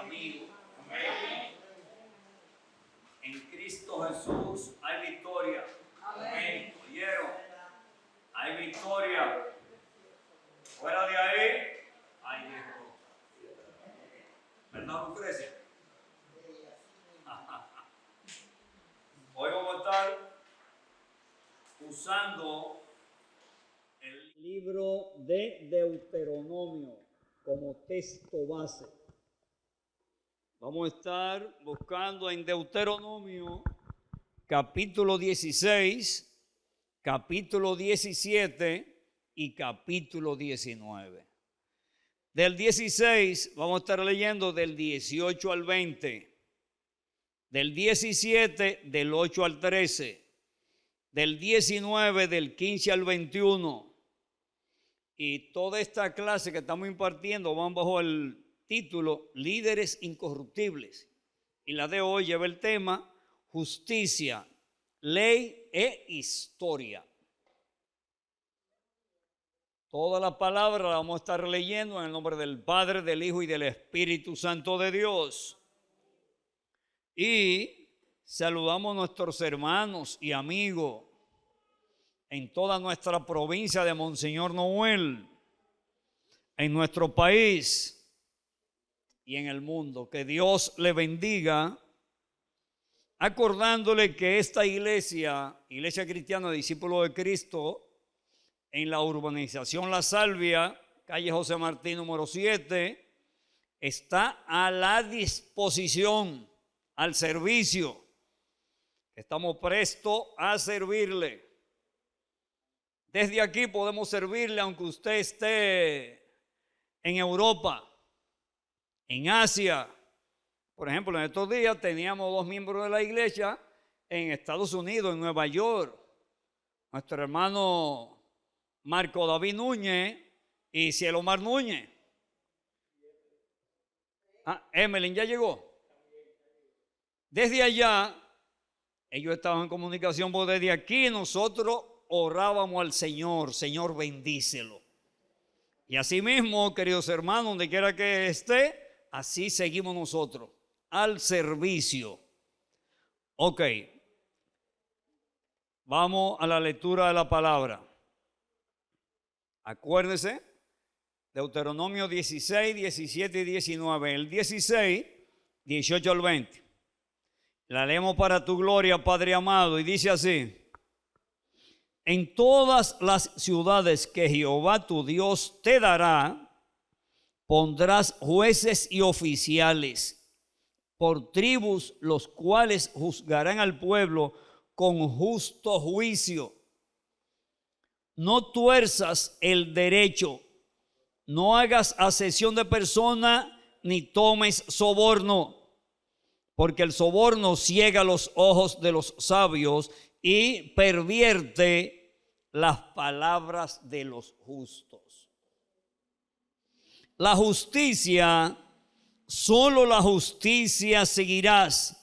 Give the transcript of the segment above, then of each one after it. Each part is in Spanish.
amigo. Amén. En Cristo Jesús hay victoria. Amén. ¿Oyeron? Hay victoria. Fuera de ahí, hay derrota. ¿Verdad, Lucrecia? Hoy vamos a estar usando el libro de Deuteronomio como texto base. Vamos a estar buscando en Deuteronomio capítulo 16, capítulo 17 y capítulo 19. Del 16 vamos a estar leyendo del 18 al 20. Del 17 del 8 al 13. Del 19 del 15 al 21. Y toda esta clase que estamos impartiendo van bajo el título Líderes Incorruptibles. Y la de hoy lleva el tema Justicia, Ley e Historia. Toda la palabra la vamos a estar leyendo en el nombre del Padre, del Hijo y del Espíritu Santo de Dios. Y saludamos a nuestros hermanos y amigos en toda nuestra provincia de Monseñor Noel, en nuestro país y en el mundo. Que Dios le bendiga, acordándole que esta iglesia cristiana, discípulo de Cristo, en la urbanización La Salvia, calle José Martí número 7, está a la disposición, al servicio. Estamos prestos a servirle. Desde aquí podemos servirle aunque usted esté en Europa, en Asia. Por ejemplo, en estos días teníamos 2 miembros de la iglesia en Estados Unidos, en Nueva York. Nuestro hermano Marco David Núñez y Cielomar Núñez. Emelyn ya llegó. Desde allá, ellos estaban en comunicación, porque desde aquí nosotros orábamos al Señor. Señor, bendícelo. Y así mismo, queridos hermanos, donde quiera que esté, así seguimos nosotros, al servicio. Ok, vamos a la lectura de la palabra. Acuérdese, Deuteronomio 16, 17 y 19. El 16, 18 al 20. La leemos para tu gloria, Padre amado, y dice así: en todas las ciudades que Jehová tu Dios te dará, pondrás jueces y oficiales por tribus, los cuales juzgarán al pueblo con justo juicio. No tuerzas el derecho, no hagas acepción de persona, ni tomes soborno, porque el soborno ciega los ojos de los sabios y pervierte las palabras de los justos. La justicia, solo la justicia seguirás,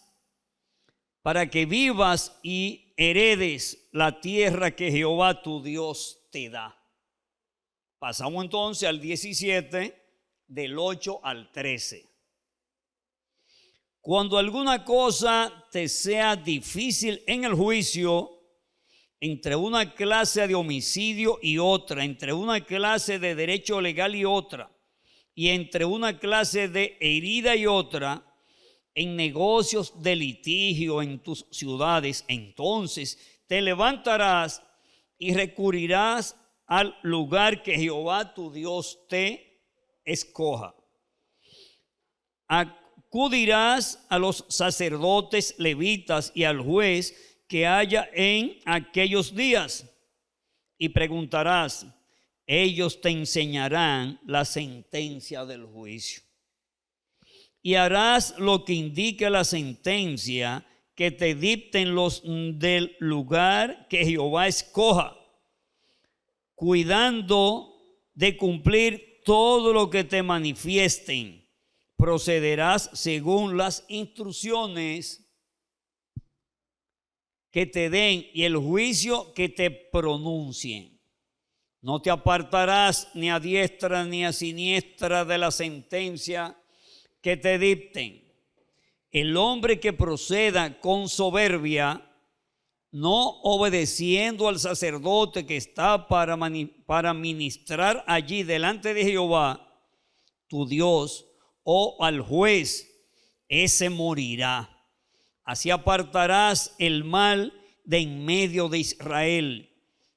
para que vivas y heredes la tierra que Jehová tu Dios te da. Pasamos entonces al 17, del 8 al 13. Cuando alguna cosa te sea difícil en el juicio, entre una clase de homicidio y otra, entre una clase de derecho legal y otra, y entre una clase de herida y otra, en negocios de litigio en tus ciudades, entonces te levantarás y recurrirás al lugar que Jehová tu Dios te escoja. Acudirás a los sacerdotes levitas y al juez que haya en aquellos días y preguntarás, ellos te enseñarán la sentencia del juicio. Y harás lo que indique la sentencia que te dicten los del lugar que Jehová escoja, cuidando de cumplir todo lo que te manifiesten. Procederás según las instrucciones que te den y el juicio que te pronuncien. No te apartarás ni a diestra ni a siniestra de la sentencia que te dicten. El hombre que proceda con soberbia, no obedeciendo al sacerdote que está para ministrar allí delante de Jehová, tu Dios, o al juez, ese morirá. Así apartarás el mal de en medio de Israel.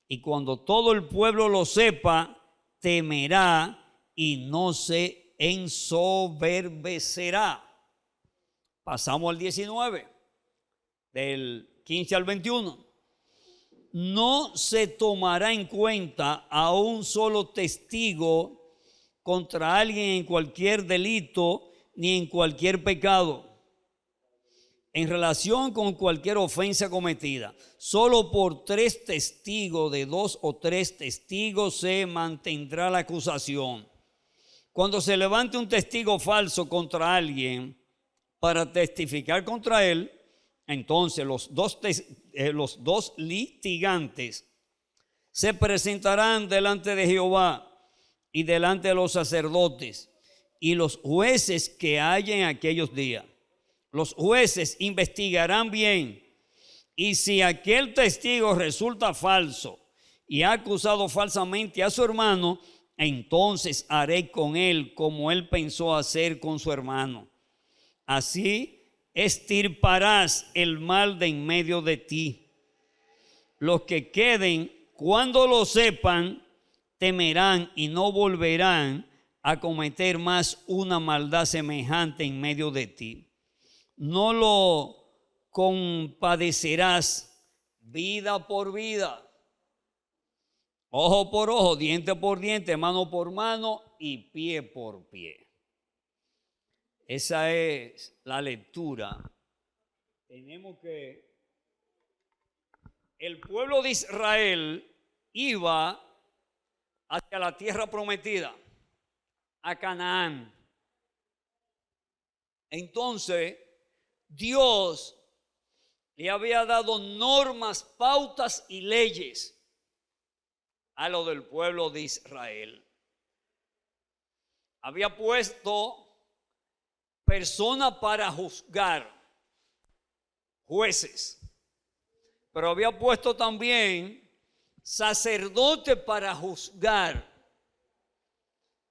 Y cuando todo el pueblo lo sepa, temerá y no se ensoberbecerá. Pasamos al 19, del 15 al 21. No se tomará en cuenta a un solo testigo contra alguien en cualquier delito ni en cualquier pecado, en relación con cualquier ofensa cometida. Solo por 3 testigos, de 2 o 3 testigos se mantendrá la acusación. Cuando se levante un testigo falso contra alguien para testificar contra él, entonces los dos litigantes se presentarán delante de Jehová y delante de los sacerdotes y los jueces que hay en aquellos días. Los jueces investigarán bien, y si aquel testigo resulta falso y ha acusado falsamente a su hermano, entonces haré con él como él pensó hacer con su hermano. Así extirparás el mal de en medio de ti. Los que queden, cuando lo sepan, temerán y no volverán a cometer más una maldad semejante en medio de ti. No lo compadecerás vida por vida, ojo por ojo, diente por diente, mano por mano y pie por pie. Esa es la lectura. Tenemos que el pueblo de Israel iba hacia la tierra prometida, a Canaán. Entonces, Dios le había dado normas, pautas y leyes a lo del pueblo de Israel. Había puesto personas para juzgar, jueces, pero había puesto también sacerdote para juzgar,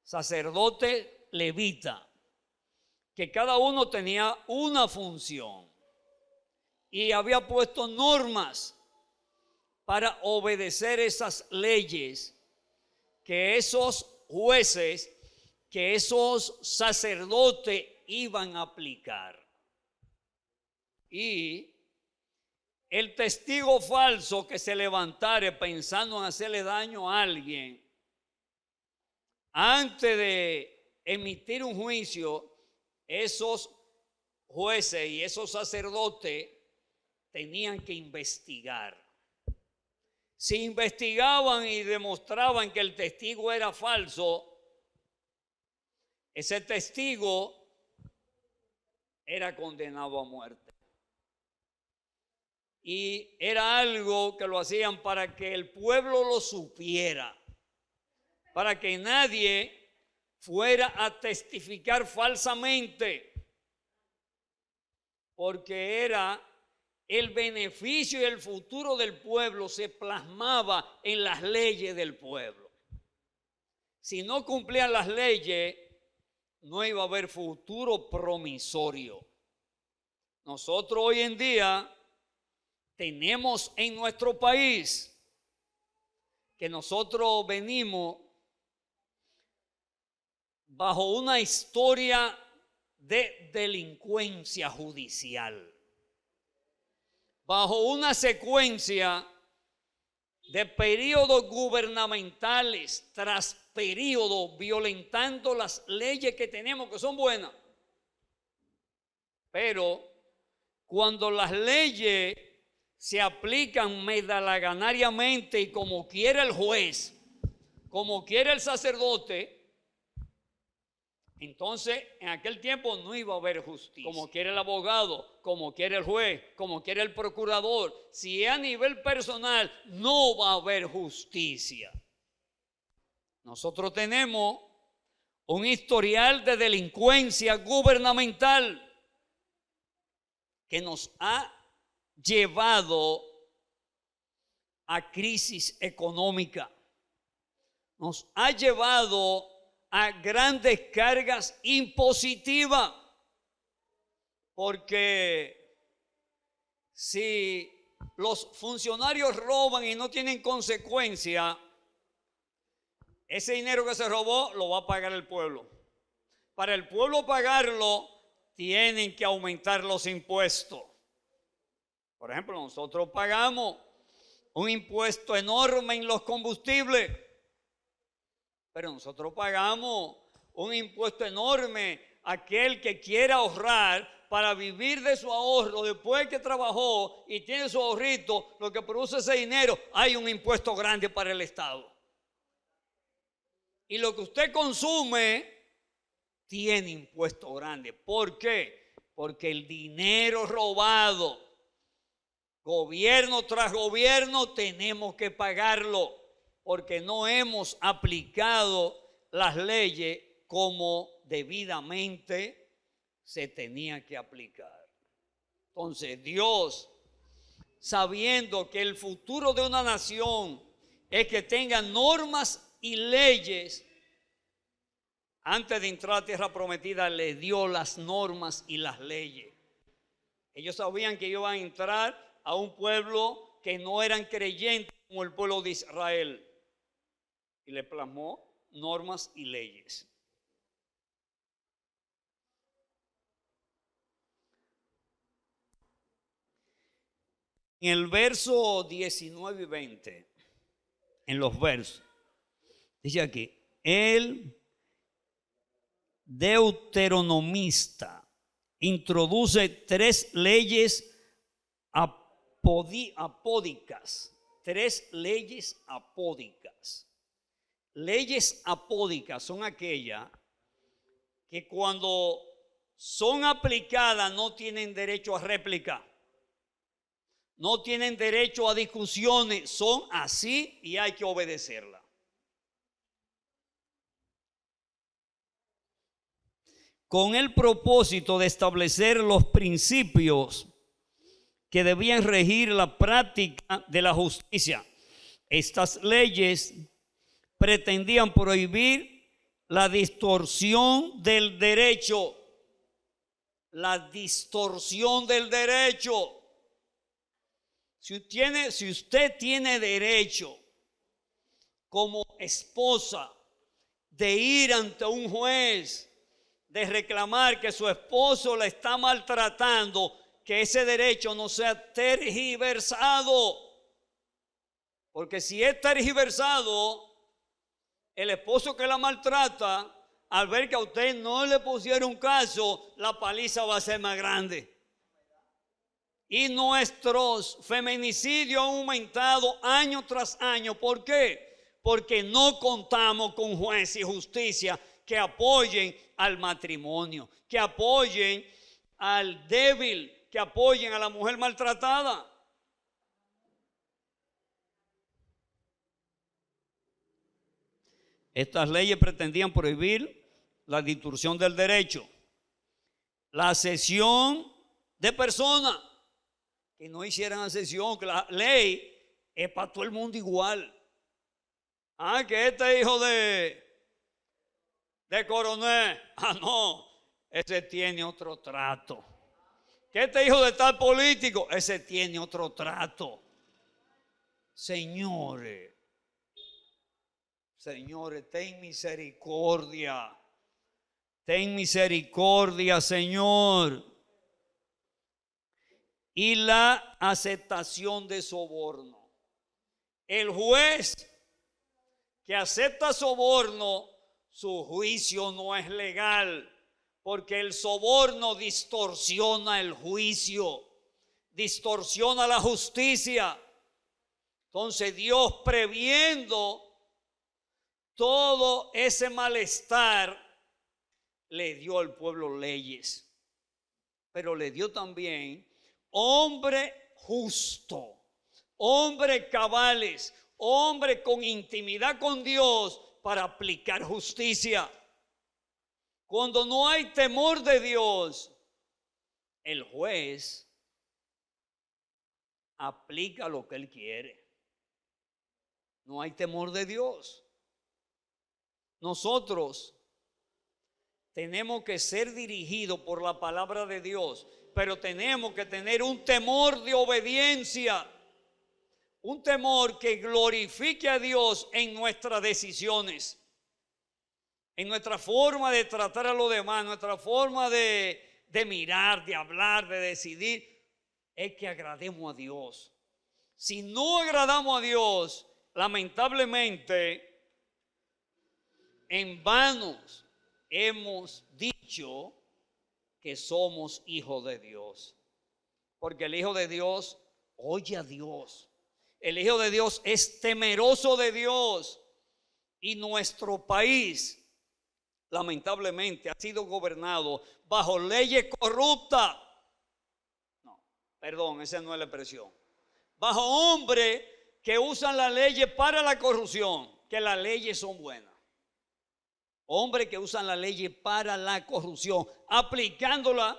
sacerdote levita, que cada uno tenía una función, y había puesto normas para obedecer esas leyes que esos jueces, que esos sacerdotes iban a aplicar. Y el testigo falso que se levantare pensando en hacerle daño a alguien, antes de emitir un juicio, esos jueces y esos sacerdotes tenían que investigar. Si investigaban y demostraban que el testigo era falso, ese testigo era condenado a muerte. Y era algo que lo hacían para que el pueblo lo supiera, para que nadie fuera a testificar falsamente, porque era el beneficio y el futuro del pueblo se plasmaba en las leyes del pueblo. Si no cumplían las leyes, no iba a haber futuro promisorio. Nosotros hoy en día tenemos en nuestro país que nosotros venimos bajo una historia de delincuencia judicial, bajo una secuencia de periodos gubernamentales tras periodos violentando las leyes que tenemos, que son buenas. Pero cuando las leyes se aplican medalaganariamente y como quiere el juez, como quiere el sacerdote, entonces en aquel tiempo no iba a haber justicia. Como quiere el abogado, como quiere el juez, como quiere el procurador, si es a nivel personal, no va a haber justicia. Nosotros tenemos un historial de delincuencia gubernamental que nos ha llevado a crisis económica, nos ha llevado a grandes cargas impositivas, porque si los funcionarios roban y no tienen consecuencia, ese dinero que se robó lo va a pagar el pueblo. Para el pueblo pagarlo, tienen que aumentar los impuestos. Por ejemplo, nosotros pagamos un impuesto enorme en los combustibles, pero nosotros pagamos un impuesto enorme a aquel que quiera ahorrar para vivir de su ahorro. Después que trabajó y tiene su ahorrito, lo que produce ese dinero, hay un impuesto grande para el Estado. Y lo que usted consume tiene impuesto grande. ¿Por qué? Porque el dinero robado, gobierno tras gobierno, tenemos que pagarlo, porque no hemos aplicado las leyes como debidamente se tenía que aplicar. Entonces Dios, sabiendo que el futuro de una nación es que tenga normas y leyes, antes de entrar a tierra prometida le dio las normas y las leyes. Ellos sabían que iban a entrar a un pueblo que no eran creyentes como el pueblo de Israel, y le plasmó normas y leyes. En el verso 19 y 20, en los versos, dice aquí, el deuteronomista introduce 3 leyes apódicas, 3 leyes apódicas. Leyes apódicas son aquellas que cuando son aplicadas no tienen derecho a réplica, no tienen derecho a discusiones, son así y hay que obedecerla. Con el propósito de establecer los principios que debían regir la práctica de la justicia. Estas leyes pretendían prohibir la distorsión del derecho. La distorsión del derecho. Si usted tiene derecho como esposa de ir ante un juez, de reclamar que su esposo la está maltratando, que ese derecho no sea tergiversado. Porque si es tergiversado, el esposo que la maltrata, al ver que a usted no le pusieron caso, la paliza va a ser más grande. Y nuestros feminicidios han aumentado año tras año. ¿Por qué? Porque no contamos con juez y justicia que apoyen al matrimonio, que apoyen al débil, que apoyen a la mujer maltratada. Estas leyes pretendían prohibir la distorsión del derecho, la cesión de personas, que no hicieran asesión, que la ley es para todo el mundo igual. Que este hijo de coronel, no, ese tiene otro trato. Que este hijo de tal político, ese tiene otro trato. Señores, ten misericordia. Ten misericordia, Señor. Y la aceptación de soborno. El juez que acepta soborno, su juicio no es legal, porque el soborno distorsiona el juicio, distorsiona la justicia. Entonces Dios, previendo todo ese malestar, le dio al pueblo leyes, pero le dio también hombre justo, hombre cabales, hombre con intimidad con Dios para aplicar justicia. Cuando no hay temor de Dios, el juez aplica lo que él quiere. No hay temor de Dios. Nosotros tenemos que ser dirigidos por la palabra de Dios, pero tenemos que tener un temor de obediencia, un temor que glorifique a Dios en nuestras decisiones, en nuestra forma de tratar a los demás, nuestra forma de mirar, de hablar, de decidir, es que agrademos a Dios. Si no agradamos a Dios, lamentablemente, en vano hemos dicho que somos hijos de Dios. Porque el hijo de Dios oye a Dios. El hijo de Dios es temeroso de Dios. Y nuestro país, lamentablemente, ha sido gobernado bajo leyes corruptas. No, perdón, esa no es la expresión. Bajo hombres que usan las leyes para la corrupción, que las leyes son buenas. Hombres que usan la ley para la corrupción, aplicándola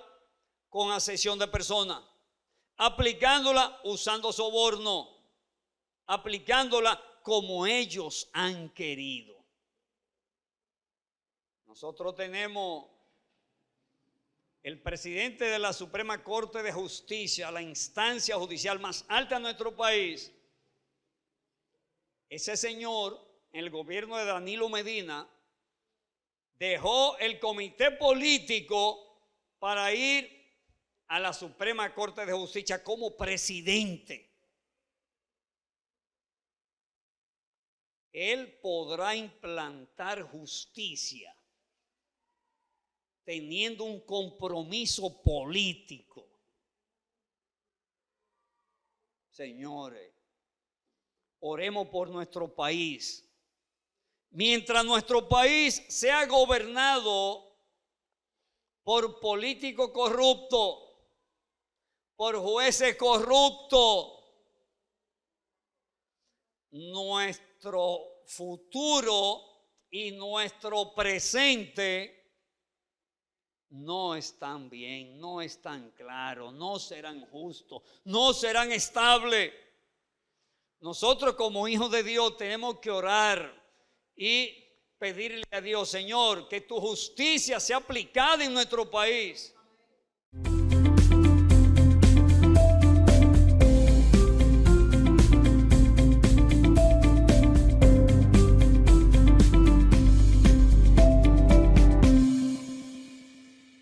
con asesión de personas, aplicándola usando soborno, aplicándola como ellos han querido. Nosotros tenemos el presidente de la Suprema Corte de Justicia, la instancia judicial más alta de nuestro país. Ese señor, en el gobierno de Danilo Medina, dejó el comité político para ir a la Suprema Corte de Justicia como presidente. Él podrá implantar justicia teniendo un compromiso político. Señores, oremos por nuestro país. Mientras nuestro país sea gobernado por políticos corruptos, por jueces corruptos, nuestro futuro y nuestro presente no están bien, no están claros, no serán justos, no serán estables. Nosotros como hijos de Dios tenemos que orar y pedirle a Dios, Señor, que tu justicia sea aplicada en nuestro país.